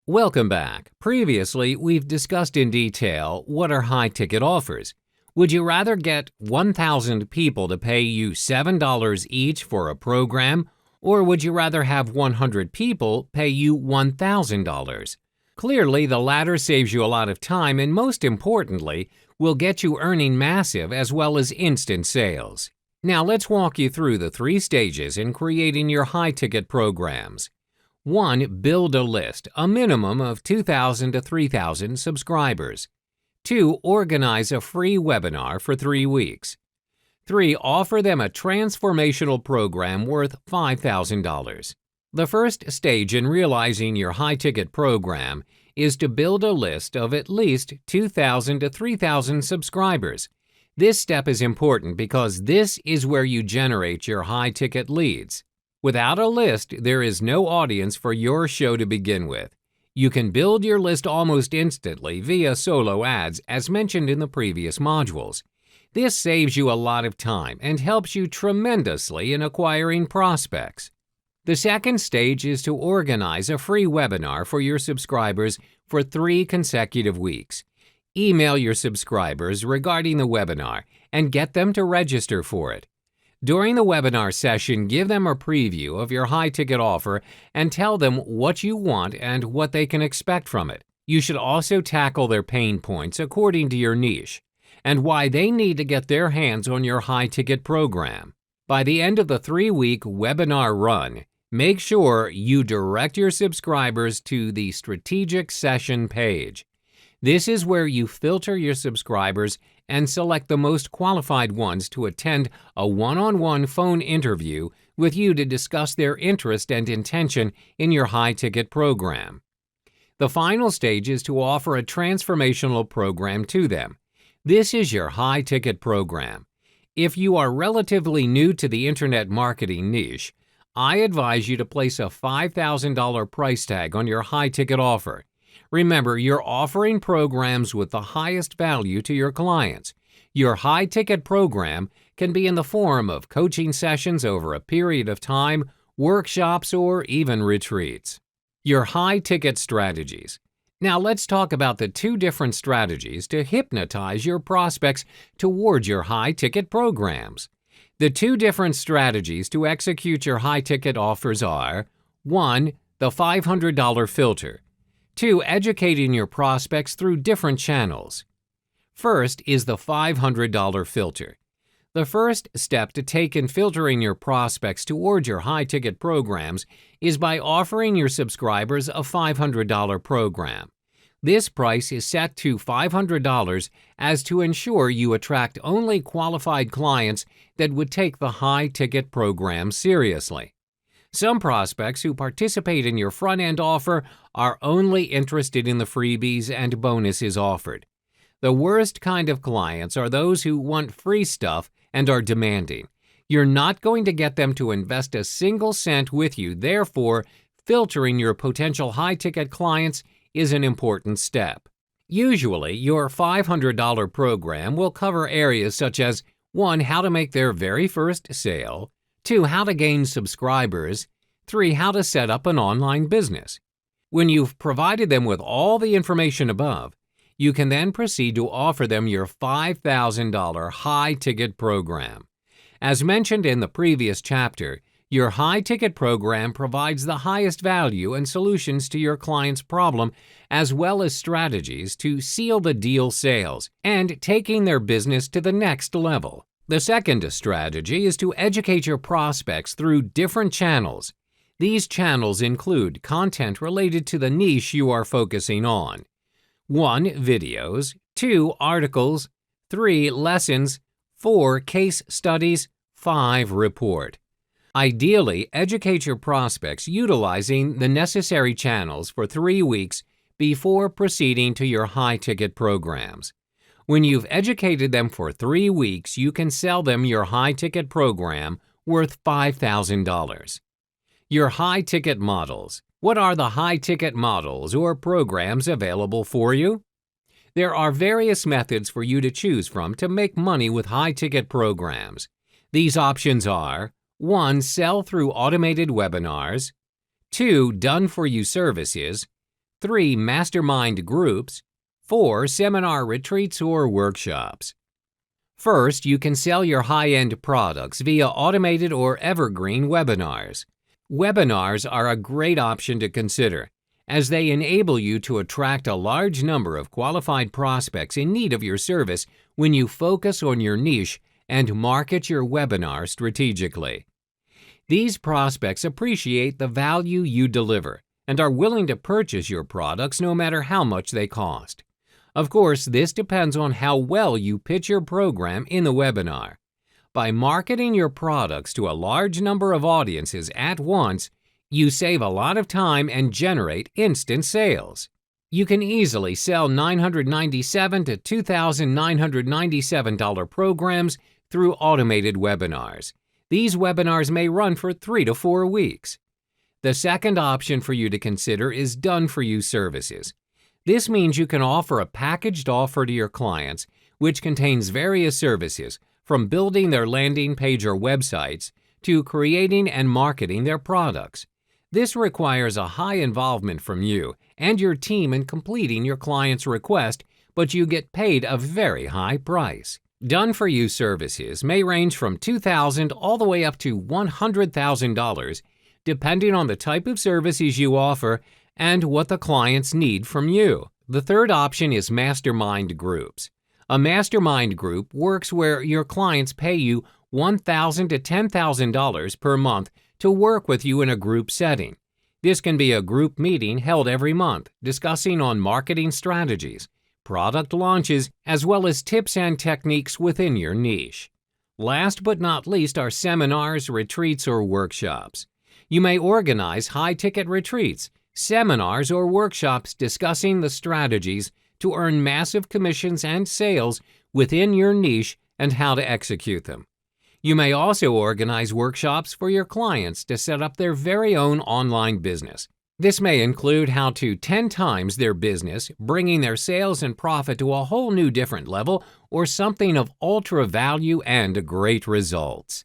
Welcome back. Previously, we've discussed in detail what are high-ticket offers. Would you rather get 1,000 people to pay you $7 each for a program, or would you rather have 100 people pay you $1,000? Clearly, the latter saves you a lot of time and, most importantly, will get you earning massive as well as instant sales. Now, let's walk you through the 3 stages in creating your high-ticket programs. 1. Build a list, a minimum of 2,000 to 3,000 subscribers. 2. Organize a free webinar for 3 weeks. 3. Offer them a transformational program worth $5,000. The first stage in realizing your high-ticket program is to build a list of at least 2,000 to 3,000 subscribers. This step is important because this is where you generate your high-ticket leads. Without a list, there is no audience for your show to begin with. You can build your list almost instantly via solo ads, as mentioned in the previous modules. This saves you a lot of time and helps you tremendously in acquiring prospects. The second stage is to organize a free webinar for your subscribers for 3 consecutive weeks. Email your subscribers regarding the webinar and get them to register for it. During the webinar session, give them a preview of your high-ticket offer and tell them what you want and what they can expect from it. You should also tackle their pain points according to your niche and why they need to get their hands on your high-ticket program. By the end of the 3-week webinar run, make sure you direct your subscribers to the strategic session page. This is where you filter your subscribers and select the most qualified ones to attend a one-on-one phone interview with you to discuss their interest and intention in your high-ticket program. The final stage is to offer a transformational program to them. This is your high-ticket program. If you are relatively new to the internet marketing niche, I advise you to place a $5,000 price tag on your high-ticket offer. Remember, you're offering programs with the highest value to your clients. Your high-ticket program can be in the form of coaching sessions over a period of time, workshops, or even retreats. Your high-ticket strategies. Now let's talk about the 2 different strategies to hypnotize your prospects towards your high-ticket programs. The 2 different strategies to execute your high-ticket offers are 1. The $500 filter. 2. Educating your prospects through different channels. First is the $500 filter. The first step to take in filtering your prospects towards your high-ticket programs is by offering your subscribers a $500 program. This price is set to $500 as to ensure you attract only qualified clients that would take the high-ticket program seriously. Some prospects who participate in your front-end offer are only interested in the freebies and bonuses offered. The worst kind of clients are those who want free stuff and are demanding. You're not going to get them to invest a single cent with you, therefore, filtering your potential high-ticket clients is an important step. Usually, your $500 program will cover areas such as 1. How to make their very first sale, 2. How to gain subscribers, 3. How to set up an online business. When you've provided them with all the information above, you can then proceed to offer them your $5,000 high-ticket program. As mentioned in the previous chapter, your high-ticket program provides the highest value and solutions to your client's problem, as well as strategies to seal the deal sales and taking their business to the next level. The second strategy is to educate your prospects through different channels. These channels include content related to the niche you are focusing on. 1. Videos, 2. Articles, 3. Lessons, 4. Case studies, 5. Report. Ideally, educate your prospects utilizing the necessary channels for 3 weeks before proceeding to your high-ticket programs. When you've educated them for 3 weeks, you can sell them your high-ticket program worth $5,000. Your high-ticket models. What are the high-ticket models or programs available for you? There are various methods for you to choose from to make money with high-ticket programs. These options are 1. Sell through automated webinars, 2. Done-for-you services, 3. Mastermind groups. 4. Seminar retreats or workshops. First, you can sell your high-end products via automated or evergreen webinars. Webinars are a great option to consider, as they enable you to attract a large number of qualified prospects in need of your service when you focus on your niche and market your webinar strategically. These prospects appreciate the value you deliver and are willing to purchase your products no matter how much they cost. Of course, this depends on how well you pitch your program in the webinar. By marketing your products to a large number of audiences at once, you save a lot of time and generate instant sales. You can easily sell $997 to $2,997 programs through automated webinars. These webinars may run for 3 to 4 weeks. The second option for you to consider is done-for-you services. This means you can offer a packaged offer to your clients, which contains various services, from building their landing page or websites to creating and marketing their products. This requires a high involvement from you and your team in completing your client's request, but you get paid a very high price. Done-for-you services may range from $2,000 all the way up to $100,000, depending on the type of services you offer and what the clients need from you. The third option is mastermind groups. A mastermind group works where your clients pay you $1,000 to $10,000 per month to work with you in a group setting. This can be a group meeting held every month, discussing on marketing strategies, product launches, as well as tips and techniques within your niche. Last but not least are seminars, retreats, or workshops. You may organize high-ticket retreats, seminars, or workshops discussing the strategies to earn massive commissions and sales within your niche and how to execute them. You may also organize workshops for your clients to set up their very own online business. This may include how to 10 times their business, bringing their sales and profit to a whole new different level, or something of ultra value and great results.